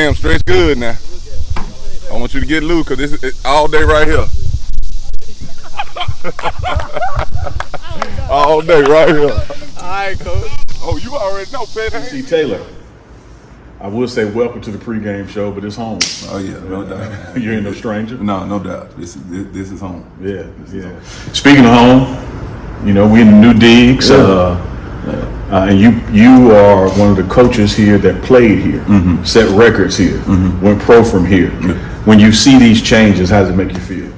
Cam, stretch good now. I want you to get loose because this is all day right here. All day right here. All right, Coach. Oh, you already know, Pat. T.C. Taylor, I would say welcome to the pregame show, but it's home. Oh yeah, no doubt. You ain't no stranger. No, no doubt. This is home. Yeah, yeah. Speaking of home, you know, we in the new digs, and you are one of the coaches here that played here, set records here, went pro from here. When you see these changes, how does it make you feel?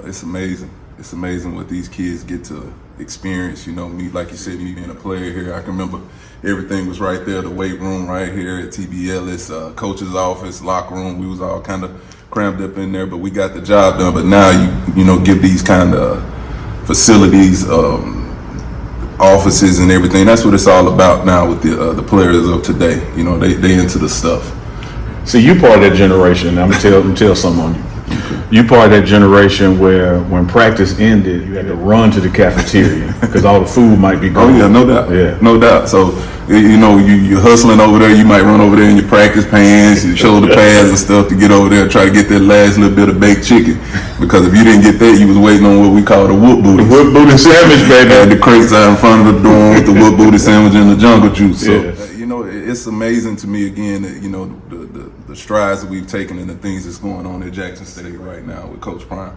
It's amazing. It's amazing what these kids get to experience. You know, me, like you said, me being a player here, I can remember everything was right there. The weight room right here at TB Ellis, coach's office, locker room. We was all kind of crammed up in there, but we got the job done. But now you know, give these kind of facilities, offices and everything. That's what it's all about now with the players of today. You know, they into the stuff. See, you part of that generation. I'm gonna tell someone. You part of that generation where when practice ended, you had to run to the cafeteria because all the food might be gone. Oh yeah, no doubt. Yeah, no doubt. So you know, you're hustling over there. You might run over there in your practice pants, your shoulder pads and stuff to get over there and try to get that last little bit of baked chicken. Because if you didn't get that, you was waiting on what we call the whoop booty. The whoop booty sandwich, baby. Had the crates out in front of the door with the whoop booty sandwich and the jungle juice. So you know, it's amazing to me again that, you know, the strides that we've taken and the things that's going on at Jackson State right now with Coach Prime.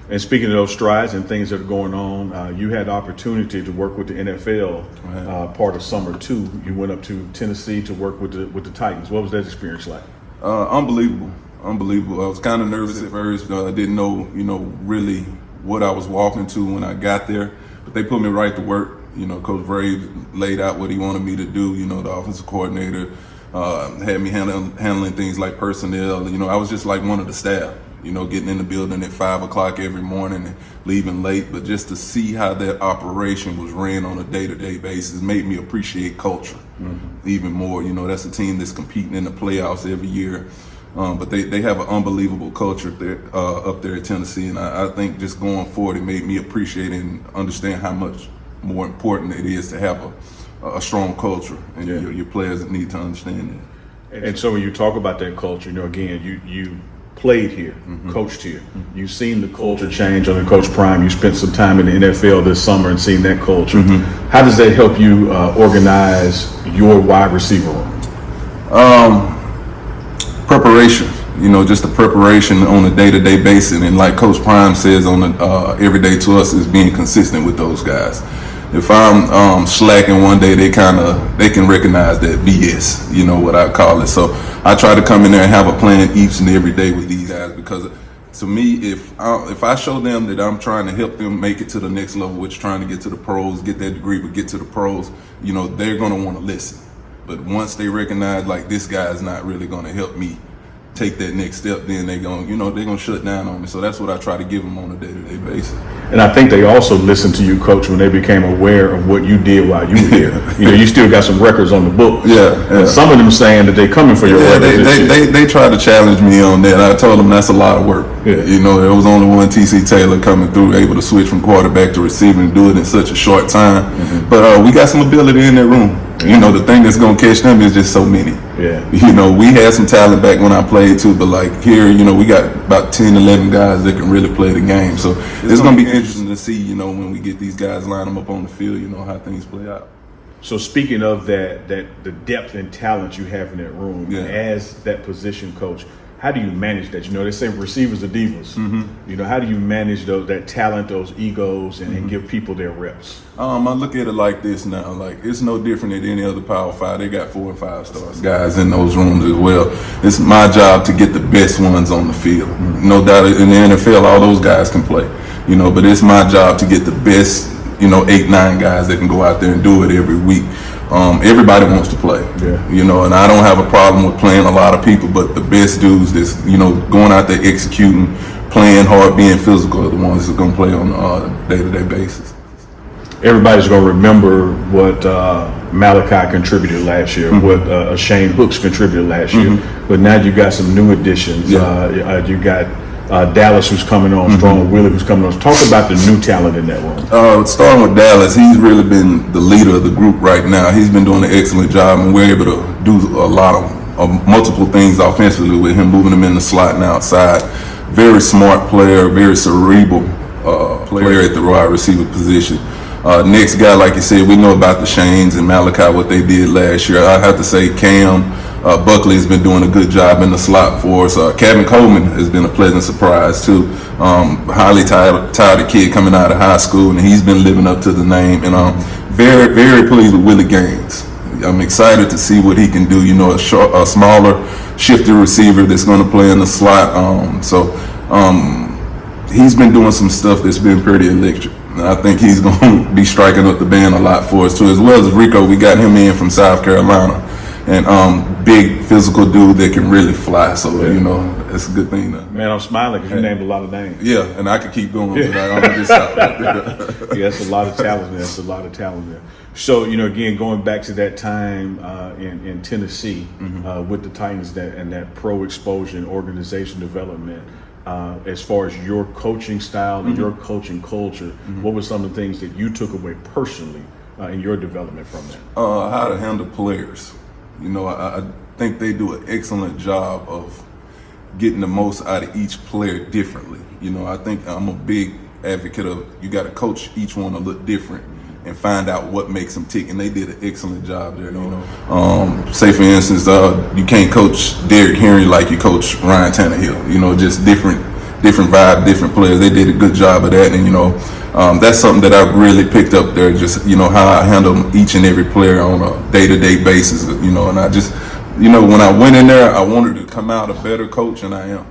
And speaking of those strides and things that are going on, you had the opportunity to work with the NFL part of summer too. You went up to Tennessee to work with the Titans. What was that experience like? Unbelievable. I was kind of nervous at first. I didn't know, you know, really what I was walking to when I got there. But they put me right to work. You know, Coach Vrave laid out what he wanted me to do. You know, the offensive coordinator had me handling things like personnel. You know, I was just like one of the staff. You know, getting in the building at 5 o'clock every morning and leaving late. But just to see how that operation was ran on a day-to-day basis made me appreciate culture even more. You know, that's a team that's competing in the playoffs every year. But they have an unbelievable culture there, up there at Tennessee. And I think just going forward, it made me appreciate and understand how much more important it is to have a strong culture. And your players need to understand that. And so when you talk about that culture, you know, again, you played here, coached here. You've seen the culture change under Coach Prime. You spent some time in the NFL this summer and seen that culture. How does that help you organize your wide receiver room? Preparation, you know, just the preparation on a day-to-day basis. And like Coach Prime says on every day to us is being consistent with those guys. If I'm slacking one day, they can recognize that BS, you know, what I call it. So I try to come in there and have a plan each and every day with these guys, because to me, if I show them that I'm trying to help them make it to the next level, which is trying to get to the pros, get that degree, but get to the pros, you know, they're going to want to listen. But once they recognize, like, this guy is not really going to help me take that next step, then they're going to shut down on me. So that's what I try to give them on a day-to-day basis. And I think they also listened to you, Coach, when they became aware of what you did while you were here. You know, you still got some records on the book. Yeah. And some of them saying that they're coming for your records. They tried to challenge me on that. I told them that's a lot of work. Yeah. You know, there was only one T.C. Taylor coming through, able to switch from quarterback to receiver and do it in such a short time. But we got some ability in that room. You know, the thing that's going to catch them is just so many. Yeah. You know, we had some talent back when I played too, but like here, you know, we got about 10, 11 guys that can really play the game. So it's going to be interesting to see, you know, when we get these guys, line them up on the field, you know, how things play out. So speaking of that the depth and talent you have in that room, as that position coach, how do you manage that? You know, they say receivers are divas. You know, how do you manage that talent, those egos, and give people their reps? I look at it like this now. Like, it's no different than any other Power 5. They got 4 and 5 stars guys in those rooms as well. It's my job to get the best ones on the field. No doubt in the NFL, all those guys can play. You know, but it's my job to get the best, you know, 8, 9 guys that can go out there and do it every week. Everybody wants to play, you know, and I don't have a problem with playing a lot of people, but the best dudes that's, you know, going out there executing, playing hard, being physical are the ones that are going to play on a day-to-day basis. Everybody's going to remember what Malachi contributed last year, what Shane Hooks contributed last year, but now you got some new additions. You got Dallas, who's coming on strong, Willie, who's coming on. Talk about the new talent in that room. Starting with Dallas, he's really been the leader of the group right now. He's been doing an excellent job, and we're able to do a lot of multiple things offensively with him, moving him in the slot and outside. Very smart player, very cerebral player at the wide receiver position. Next guy, like you said, we know about the Shanes and Malachi, what they did last year. I have to say Cam Buckley has been doing a good job in the slot for us. Kevin Coleman has been a pleasant surprise too. Highly talented kid coming out of high school, and he's been living up to the name. And I'm very, very pleased with Willie Gaines. I'm excited to see what he can do. You know, a smaller, shifty receiver that's going to play in the slot. He's been doing some stuff that's been pretty electric. And I think he's going to be striking up the band a lot for us too, as well as Rico. We got him in from South Carolina, and big physical dude that can really fly. So you know, it's a good thing. Man, I'm smiling because you named a lot of names. Yeah, and I could keep going, but I'm gonna just stop right there. Yeah, it's a lot of talent there. It's a lot of talent there. So, you know, again, going back to that time in Tennessee with the Titans and that pro exposure and organization development, as far as your coaching style and your coaching culture, what were some of the things that you took away personally in your development from that? How to handle players. You know, I think they do an excellent job of getting the most out of each player differently. You know, I think I'm a big advocate of you got to coach each one a little different and find out what makes them tick. And they did an excellent job there. You know, say for instance, you can't coach Derrick Henry like you coach Ryan Tannehill. You know, just different vibe, different players. They did a good job of that, and you know, that's something that I really picked up there. Just, you know, how I handle each and every player on a day-to-day basis. You know, and I just, you know, when I went in there, I wanted to come out a better coach, and I am.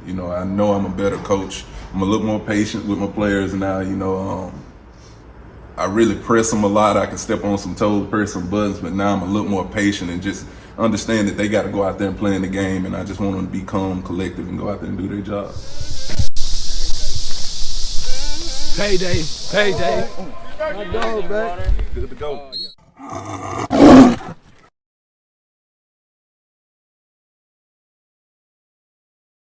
You know I'm a better coach. I'm a little more patient with my players now. You know, I really press them a lot. I can step on some toes, press some buttons, but now I'm a little more patient and just understand that they got to go out there and play in the game, and I just want them to be calm, collective, and go out there and do their job. Payday. My dog, back. Good to go.